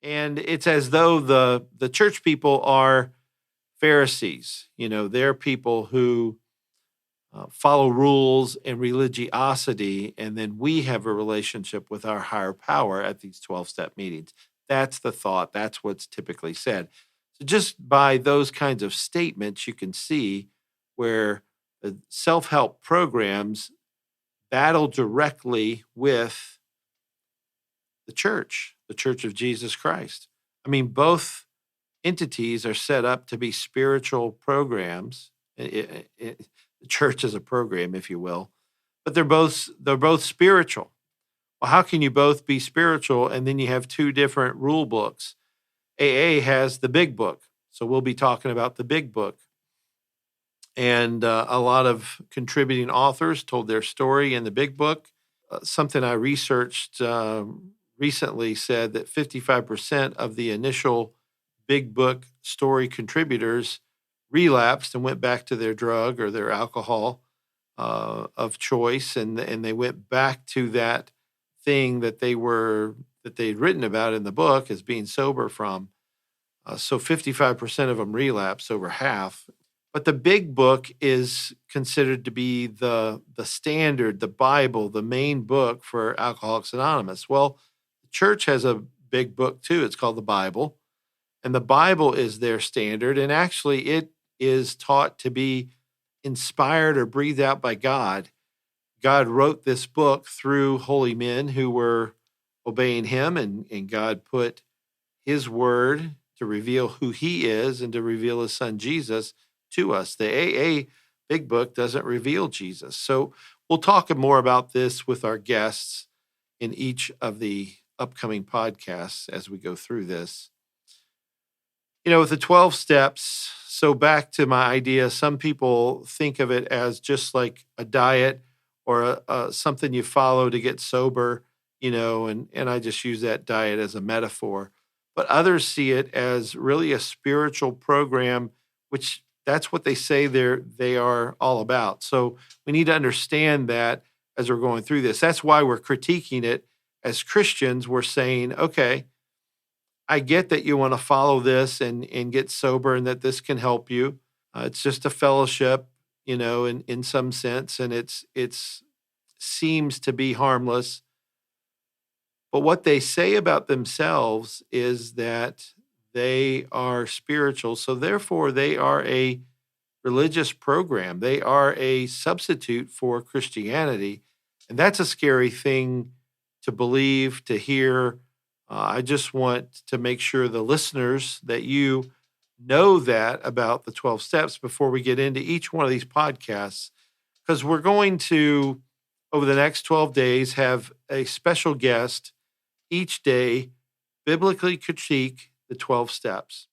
And it's as though the church people are Pharisees. They're people who follow rules and religiosity, and then we have a relationship with our higher power at these 12-step meetings. That's the thought. That's what's typically said. So just by those kinds of statements, you can see where the self-help programs battle directly with the Church of Jesus Christ. I mean, both entities are set up to be spiritual programs. The church is a program, if you will, but they're both spiritual. Well, how can you both be spiritual and then you have two different rule books? AA has the big book, so we'll be talking about the big book. And a lot of contributing authors told their story in the big book. Something I researched recently said that 55% of the initial big book story contributors relapsed and went back to their drug or their alcohol of choice, and they went back to that thing that they'd written about in the book as being sober from. So 55% of them relapse, over half. But the big book is considered to be the standard, the Bible, the main book for Alcoholics Anonymous. Well, the church has a big book too. It's called the Bible. And the Bible is their standard. And actually, it is taught to be inspired or breathed out by God. God wrote this book through holy men who were obeying him, and God put his word to reveal who he is and to reveal his son Jesus to us. The AA Big Book doesn't reveal Jesus. So we'll talk more about this with our guests in each of the upcoming podcasts as we go through this. With the 12 steps, so back to my idea, some people think of it as just like a diet or something you follow to get sober, and I just use that diet as a metaphor. But others see it as really a spiritual program, which that's what they say they are all about. So we need to understand that as we're going through this. That's why we're critiquing it. As Christians, we're saying, okay, I get that you want to follow this and get sober and that this can help you. It's just a fellowship, in some sense, and it's seems to be harmless. But what they say about themselves is that they are spiritual, so therefore they are a religious program. They are a substitute for Christianity, and that's a scary thing to believe, to hear. I just want to make sure the listeners that you know that about the 12 steps before we get into each one of these podcasts, because we're going to, over the next 12 days, have a special guest each day biblically critique the 12 steps.